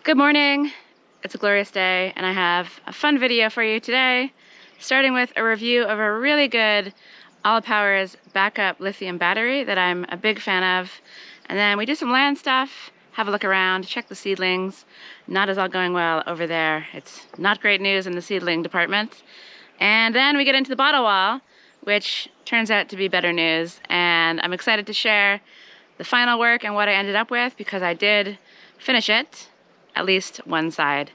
Good morning. It's a glorious day and I have a fun video for you today, starting with a review of a really good All Powers backup lithium battery that I'm a big fan of. And then we do some land stuff, have a look around, check the seedlings. Not as all going well over there. It's not great news in the seedling department. And then we get into the bottle wall, which turns out to be better news. And I'm excited to share the final work and what I ended up with because I did finish it. At least one side.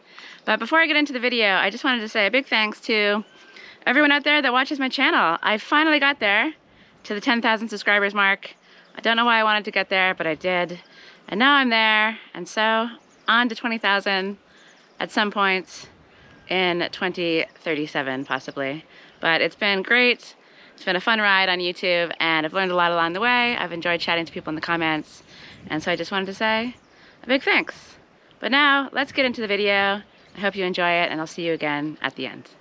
But before I get into the video, I just wanted to say a big thanks to everyone out there that watches my channel. I finally got there to the 10,000 subscribers mark. I don't know why I wanted to get there, but I did. And now I'm there, and so on to 20,000 at some point in 2037, possibly. But it's been great. It's been a fun ride on YouTube, and I've learned a lot along the way. I've enjoyed chatting to people in the comments, and so I just wanted to say a big thanks. But now, let's get into the video. I hope you enjoy it, and I'll see you again at the end.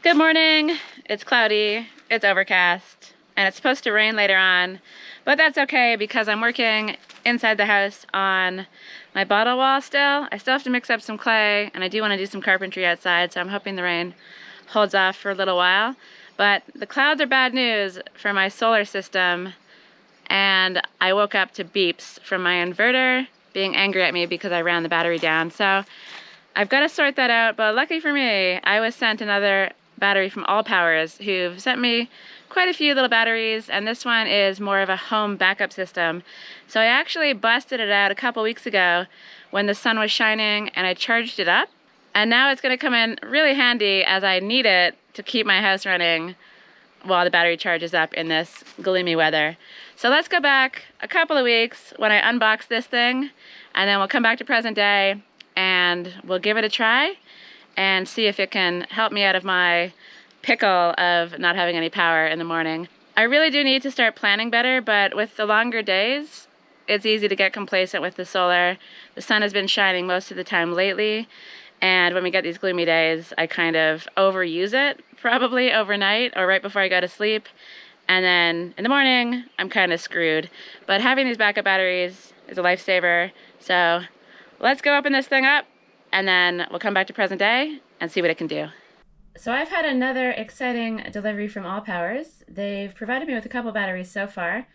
Good morning. It's cloudy, it's overcast, and it's supposed to rain later on, but that's okay because I'm working inside the house on my bottle wall still. I still have to mix up some clay, and I do want to do some carpentry outside, so I'm hoping the rain holds off for a little while. But the clouds are bad news for my solar system, and I woke up to beeps from my inverter being angry at me because I ran the battery down. So I've got to sort that out, but lucky for me, I was sent another battery from All Powers, who've sent me quite a few little batteries, and this one is more of a home backup system. So I actually busted it out a couple weeks ago when the sun was shining and I charged it up, and now it's going to come in really handy as I need it to keep my house running while the battery charges up in this gloomy weather. So let's go back a couple of weeks when I unbox this thing, and then we'll come back to present day and we'll give it a try and see if it can help me out of my pickle of not having any power in the morning. I really do need to start planning better, but with the longer days, it's easy to get complacent with the solar. The sun has been shining most of the time lately, and when we get these gloomy days, I kind of overuse it, probably overnight or right before I go to sleep. And then in the morning, I'm kind of screwed. But having these backup batteries is a lifesaver. So let's go open this thing up, and then we'll come back to present day and see what it can do. So I've had another exciting delivery from All Powers. They've provided me with a couple batteries so far,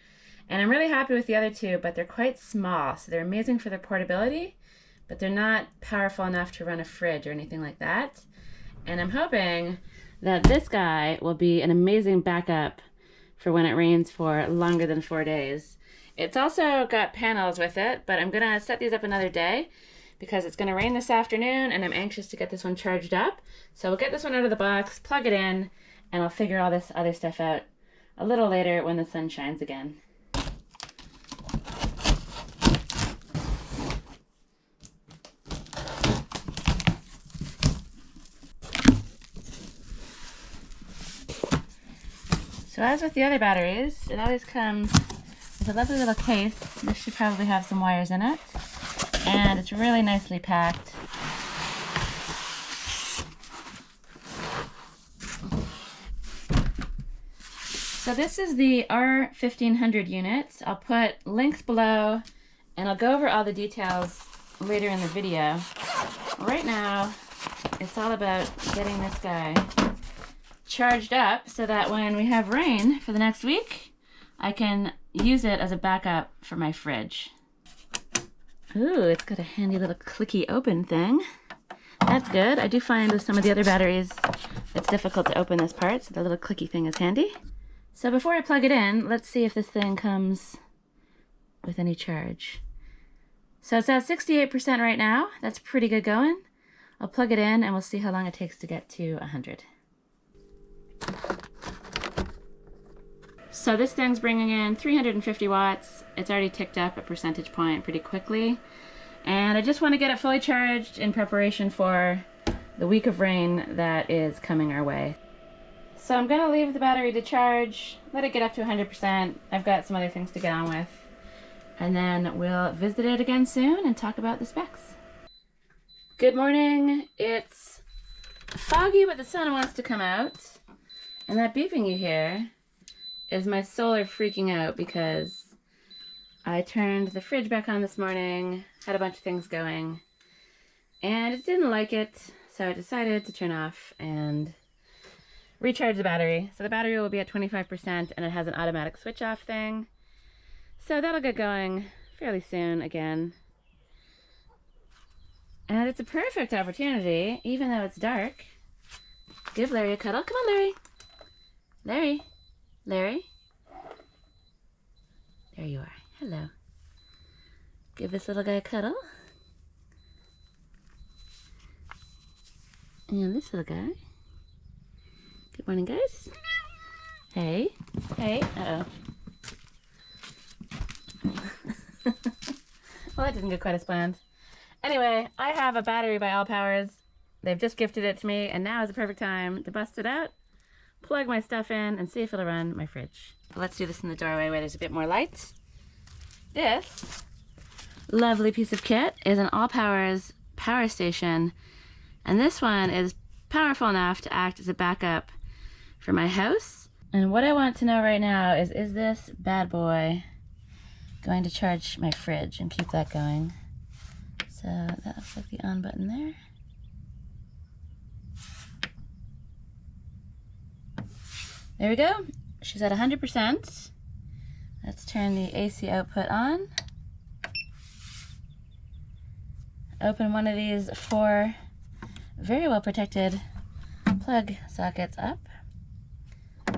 and I'm really happy with the other two, but they're quite small. So they're amazing for their portability, but they're not powerful enough to run a fridge or anything like that. And I'm hoping that this guy will be an amazing backup for when it rains for longer than 4 days. It's also got panels with it, but I'm gonna set these up another day because it's gonna rain this afternoon and I'm anxious to get this one charged up. So we'll get this one out of the box, plug it in, and I'll figure all this other stuff out a little later when the sun shines again. So as with the other batteries, it always comes with a lovely little case. This should probably have some wires in it. And it's really nicely packed. So this is the R1500 unit. I'll put links below, and I'll go over all the details later in the video. Right now, it's all about getting this guy charged up so that when we have rain for the next week, I can use it as a backup for my fridge. Ooh, it's got a handy little clicky open thing. That's good. I do find with some of the other batteries it's difficult to open this part, so the little clicky thing is handy. So before I plug it in, let's see if this thing comes with any charge. So it's at 68% right now. That's pretty good going. I'll plug it in and we'll see how long it takes to get to 100. So this thing's bringing in 350 watts. It's already ticked up a percentage point pretty quickly. And I just want to get it fully charged in preparation for the week of rain that is coming our way. So I'm going to leave the battery to charge, let it get up to 100%. I've got some other things to get on with. And then we'll visit it again soon and talk about the specs. Good morning. It's foggy, but the sun wants to come out. And that beeping you hear is my solar freaking out because I turned the fridge back on this morning, had a bunch of things going, and it didn't like it, so I decided to turn off and recharge the battery. So the battery will be at 25% and it has an automatic switch off thing. So that'll get going fairly soon again. And it's a perfect opportunity, even though it's dark. Give Larry a cuddle. Come on, Larry. Larry. Larry. There you are. Hello. Give this little guy a cuddle. And this little guy. Good morning, guys. Hey. Hey. Uh-oh. Well, that didn't go quite as planned. Anyway, I have a battery by All Powers. They've just gifted it to me, and now is the perfect time to bust it out, plug my stuff in, and see if it'll run my fridge. Let's do this in the doorway where there's a bit more light. This lovely piece of kit is an All Powers power station, and this one is powerful enough to act as a backup for my house. And what I want to know right now is this bad boy going to charge my fridge and keep that going? So that looks like the on button there. There we go. She's at 100%. Let's turn the AC output on. Open one of these 4 very well protected plug sockets up.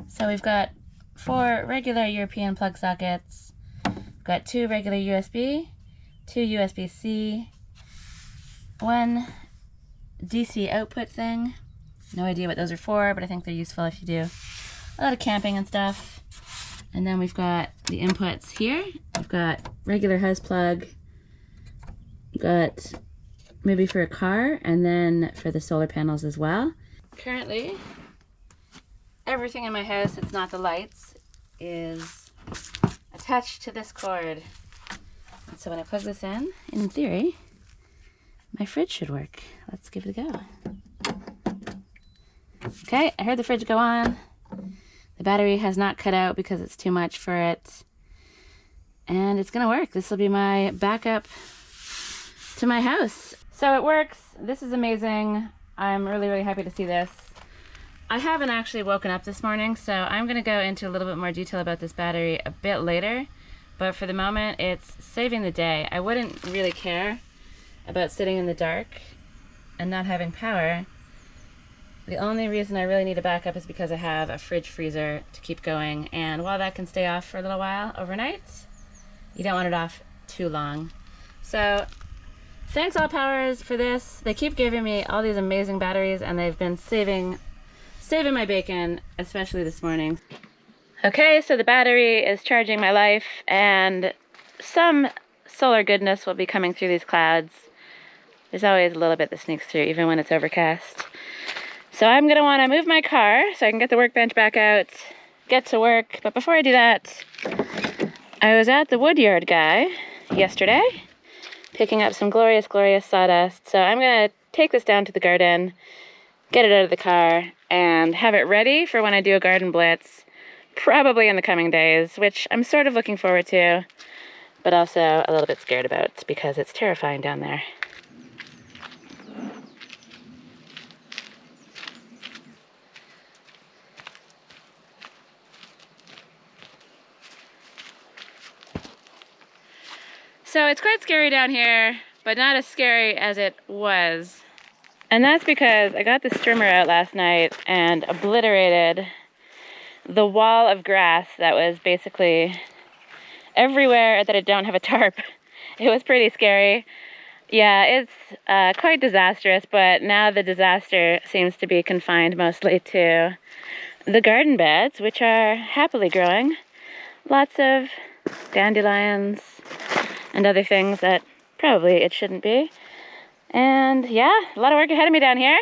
So we've got 4 regular European plug sockets. We've got 2 regular USB, 2 USB-C, 1 DC output thing. No idea what those are for, but I think they're useful if you do a lot of camping and stuff. And then we've got the inputs here. We've got regular house plug. We've got maybe for a car, and then for the solar panels as well. Currently, everything in my house that's not the lights is attached to this cord. And so when I plug this in theory, my fridge should work. Let's give it a go. Okay, I heard the fridge go on. The battery has not cut out because it's too much for it. And it's gonna work. This will be my backup to my house. So it works. This is amazing. I'm really, really happy to see this. I haven't actually woken up this morning, so I'm gonna go into a little bit more detail about this battery a bit later. But for the moment, it's saving the day. I wouldn't really care about sitting in the dark and not having power. The only reason I really need a backup is because I have a fridge freezer to keep going, and while that can stay off for a little while overnight, you don't want it off too long. So thanks All Powers for this. They keep giving me all these amazing batteries, and they've been saving my bacon, especially this morning. Okay, so the battery is charging my life, and some solar goodness will be coming through these clouds. There's always a little bit that sneaks through, even when it's overcast. So I'm gonna wanna move my car so I can get the workbench back out, get to work. But before I do that, I was at the woodyard guy yesterday, picking up some glorious, glorious sawdust. So I'm gonna take this down to the garden, get it out of the car, and have it ready for when I do a garden blitz, probably in the coming days, which I'm sort of looking forward to, but also a little bit scared about because it's terrifying down there. So it's quite scary down here, but not as scary as it was. And that's because I got the strimmer out last night and obliterated the wall of grass that was basically everywhere that I don't have a tarp. It was pretty scary. Yeah, it's quite disastrous, but now the disaster seems to be confined mostly to the garden beds, which are happily growing. Lots of dandelions and other things that probably it shouldn't be. And yeah, a lot of work ahead of me down here.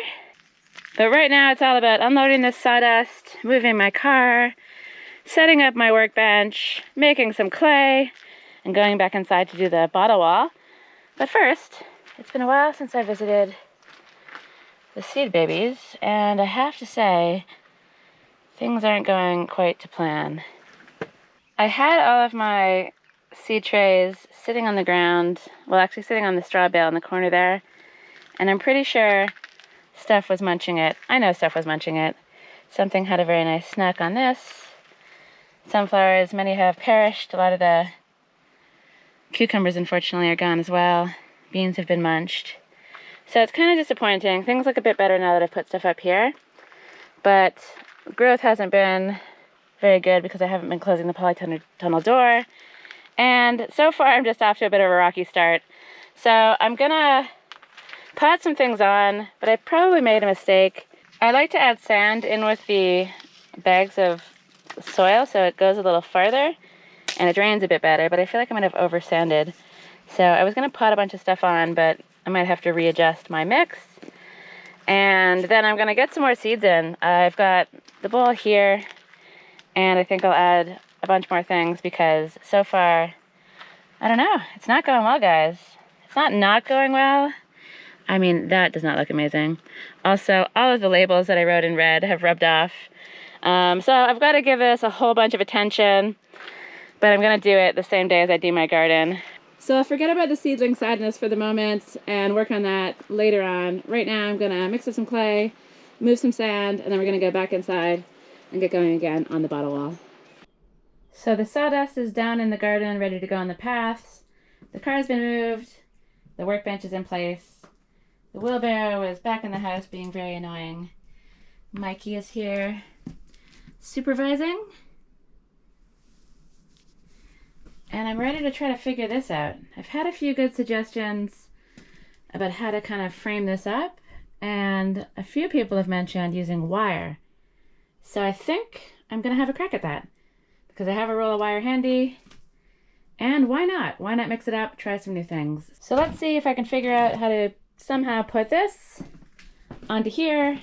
But right now it's all about unloading this sawdust, moving my car, setting up my workbench, making some clay, and going back inside to do the bottle wall. But first, it's been a while since I visited the seed babies, and I have to say, things aren't going quite to plan. I had all of my seed trays sitting on the ground, well actually sitting on the straw bale in the corner there, And I'm pretty sure Steph was munching it. I know Steph was munching it. Something had a very nice snack on this. Sunflowers, many have perished. A lot of the cucumbers, unfortunately, are gone as well. Beans have been munched. So it's kind of disappointing. Things look a bit better now that I've put stuff up here. But growth hasn't been very good because I haven't been closing the polytunnel door. And so far, I'm just off to a bit of a rocky start. So I'm gonna pot some things on, but I probably made a mistake. I like to add sand in with the bags of soil so it goes a little farther and it drains a bit better, but I feel like I might have over sanded. So I was gonna pot a bunch of stuff on, but I might have to readjust my mix. And then I'm gonna get some more seeds in. I've got the bowl here, and I think I'll add a bunch more things because so far, I don't know, it's not going well, guys. It's not going well. I mean, that does not look amazing. Also, all of the labels that I wrote in red have rubbed off. So I've got to give this a whole bunch of attention, but I'm gonna do it the same day as I do my garden. So I'll forget about the seedling sadness for the moment and work on that later on. Right now I'm gonna mix up some clay, move some sand, and then we're gonna go back inside and get going again on the bottle wall. So the sawdust is down in the garden, ready to go on the paths. The car's been moved, the workbench is in place. The wheelbarrow is back in the house being very annoying. Mikey is here supervising. And I'm ready to try to figure this out. I've had a few good suggestions about how to kind of frame this up, and a few people have mentioned using wire. So I think I'm gonna have a crack at that because I have a roll of wire handy, and why not? Why not mix it up, try some new things? So let's see if I can figure out how to somehow put this onto here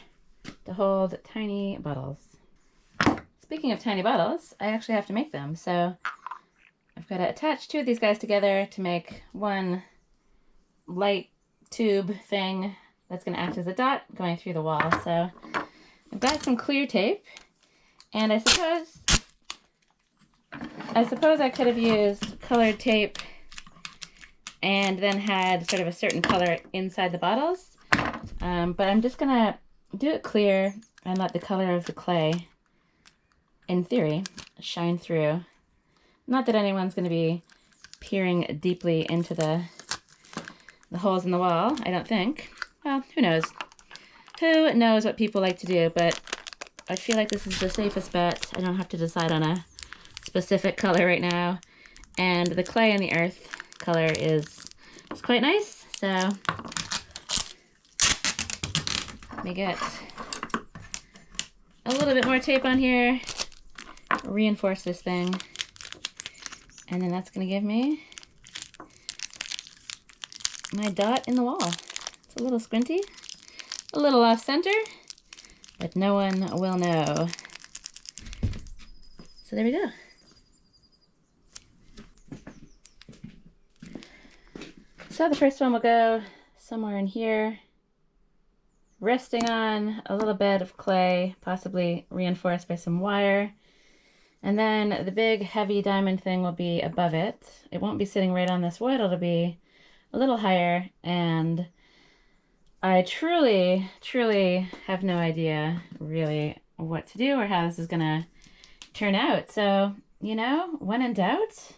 to hold tiny bottles. Speaking of tiny bottles, I actually have to make them. So I've got to attach two of these guys together to make one light tube thing that's going to act as a dot going through the wall. So I've got some clear tape, and I suppose I could have used colored tape and then had sort of a certain color inside the bottles. But I'm just gonna do it clear and let the color of the clay, in theory, shine through. Not that anyone's gonna be peering deeply into the holes in the wall, I don't think. Well, who knows? Who knows what people like to do, but I feel like this is the safest bet. I don't have to decide on a specific color right now. And the clay and the earth color is quite nice. So let me get a little bit more tape on here, reinforce this thing, and then that's gonna give me my dot in the wall. It's a little squinty, a little off center, but no one will know. So there we go. So the first one will go somewhere in here, resting on a little bed of clay, possibly reinforced by some wire. And then the big heavy diamond thing will be above it. It won't be sitting right on this wood, it'll be a little higher, and I truly, truly have no idea really what to do or how this is gonna turn out. So, you know, when in doubt,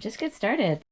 just get started.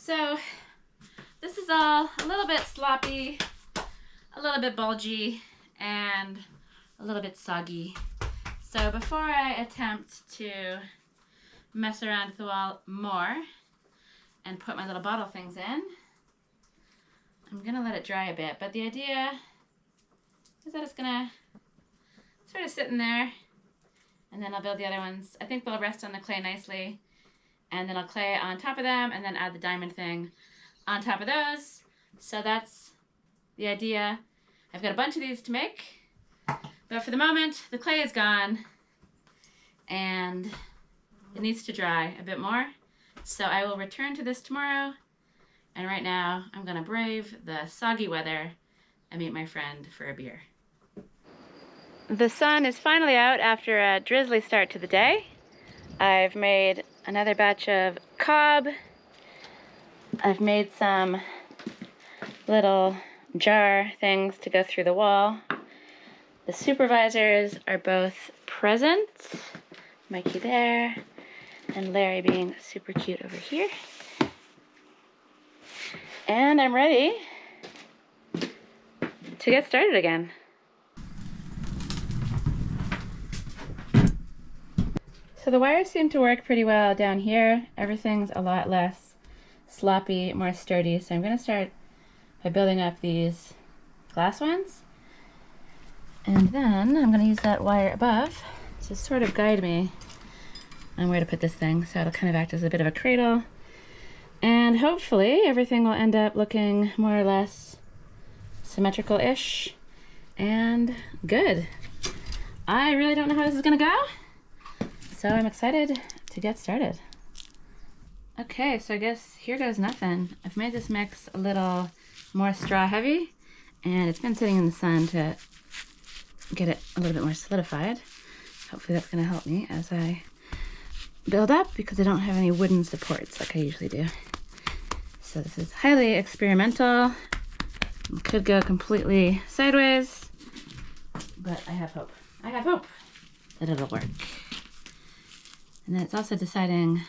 So this is all a little bit sloppy, a little bit bulgy, and a little bit soggy. So before I attempt to mess around with the wall more and put my little bottle things in, I'm gonna let it dry a bit. But the idea is that it's gonna sort of sit in there, and then I'll build the other ones. I think they'll rest on the clay nicely, and then I'll clay on top of them, and then add the diamond thing on top of those. So that's the idea. I've got a bunch of these to make, but for the moment, the clay is gone, and it needs to dry a bit more. So I will return to this tomorrow, and right now I'm gonna brave the soggy weather and meet my friend for a beer. The sun is finally out after a drizzly start to the day. I've made another batch of cob. I've made some little jar things to go through the wall. The supervisors are both present. Mikey there, and Larry being super cute over here. And I'm ready to get started again. So the wires seem to work pretty well down here. Everything's a lot less sloppy, more sturdy. So I'm going to start by building up these glass ones. And then I'm going to use that wire above to sort of guide me on where to put this thing. So it'll kind of act as a bit of a cradle. And hopefully everything will end up looking more or less symmetrical-ish and good. I really don't know how this is going to go, so I'm excited to get started. Okay, so I guess here goes nothing. I've made this mix a little more straw heavy, and it's been sitting in the sun to get it a little bit more solidified. Hopefully that's going to help me as I build up, because I don't have any wooden supports like I usually do. So this is highly experimental. It could go completely sideways, but I have hope. I have hope that it'll work. And then it's also deciding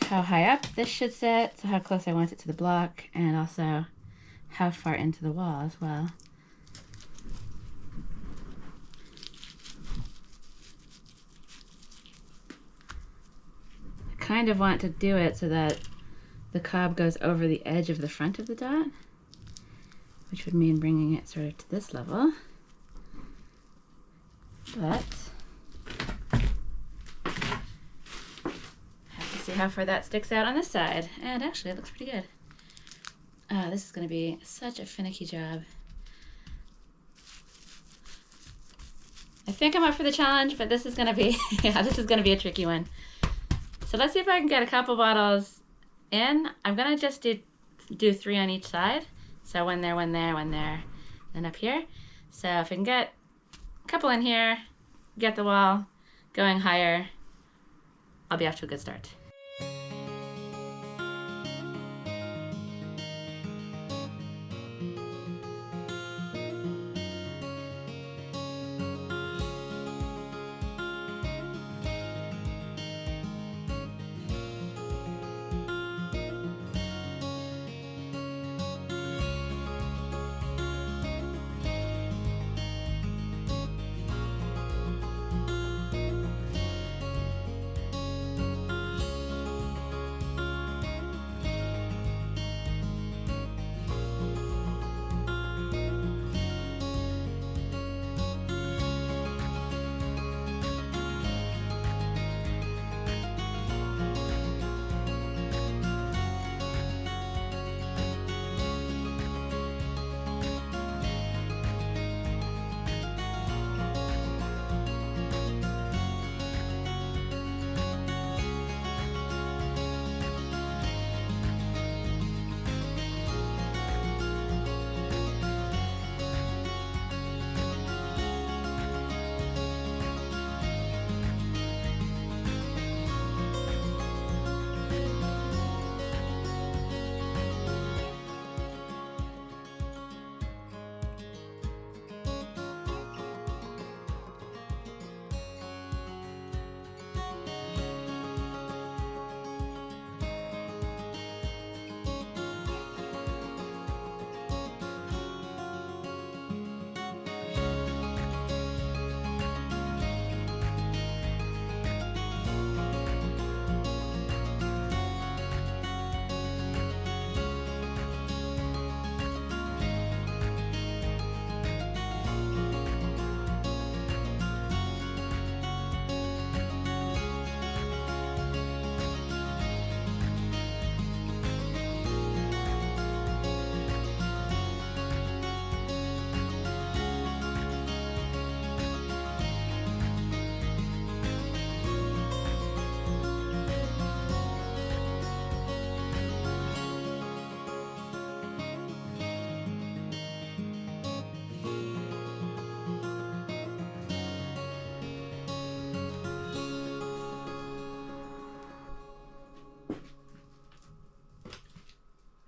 how high up this should sit, so how close I want it to the block, and also how far into the wall as well. I kind of want to do it so that the cob goes over the edge of the front of the dot, which would mean bringing it sort of to this level. But have to see how far that sticks out on this side. And actually it looks pretty good. This is going to be such a finicky job. I think I'm up for the challenge, but this is going to be this is going to be a tricky one. So let's see if I can get a couple bottles in. I'm going to just do 3 on each side. So one there, one there, one there, then up here. So if I can get a couple in here, get the wall going higher, I'll be off to a good start.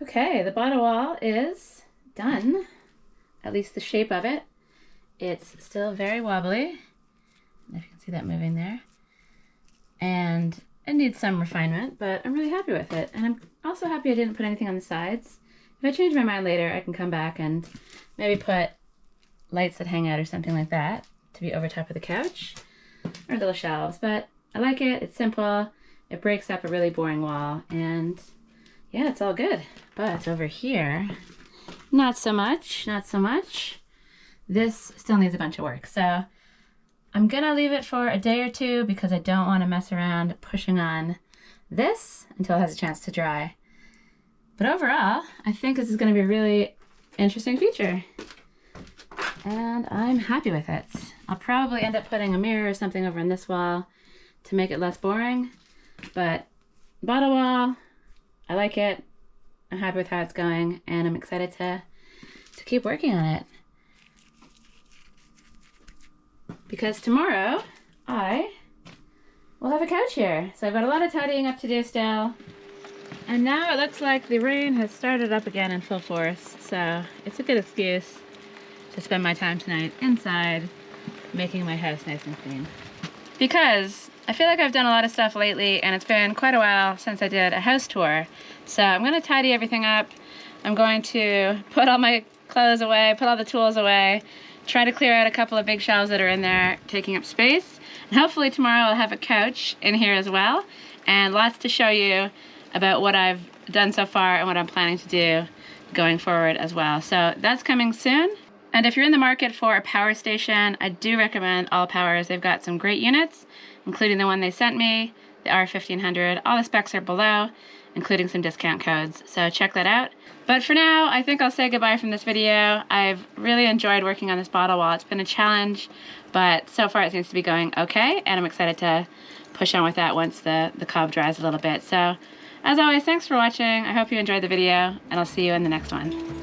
Okay, the bottom wall is done, at least the shape of it. It's still very wobbly, if you can see that moving there, and it needs some refinement, but I'm really happy with it. And I'm also happy I didn't put anything on the sides. If I change my mind later, I can come back and maybe put lights that hang out or something like that to be over top of the couch, or little shelves. But I like it, it's simple, it breaks up a really boring wall, and yeah, it's all good. But over here, not so much, not so much. This still needs a bunch of work, so I'm gonna leave it for a day or two because I don't want to mess around pushing on this until it has a chance to dry. But overall, I think this is gonna be a really interesting feature, and I'm happy with it. I'll probably end up putting a mirror or something over on this wall to make it less boring, but bottom wall, I like it. I'm happy with how it's going, and I'm excited to keep working on it. Because tomorrow, I will have a couch here. So I've got a lot of tidying up to do still. And now it looks like the rain has started up again in full force. So it's a good excuse to spend my time tonight inside, making my house nice and clean. Because I feel like I've done a lot of stuff lately, and it's been quite a while since I did a house tour. So I'm gonna tidy everything up. I'm going to put all my clothes away, put all the tools away, try to clear out a couple of big shelves that are in there taking up space. And hopefully tomorrow I'll have a couch in here as well, and lots to show you about what I've done so far and what I'm planning to do going forward as well. So that's coming soon. And if you're in the market for a power station, I do recommend All Powers. They've got some great units, including the one they sent me, the R1500. All the specs are below, including some discount codes, so check that out. But for now, I think I'll say goodbye from this video. I've really enjoyed working on this bottle wall. It's been a challenge, but so far it seems to be going okay, and I'm excited to push on with that once the cob dries a little bit. So, as always, thanks for watching. I hope you enjoyed the video, and I'll see you in the next one.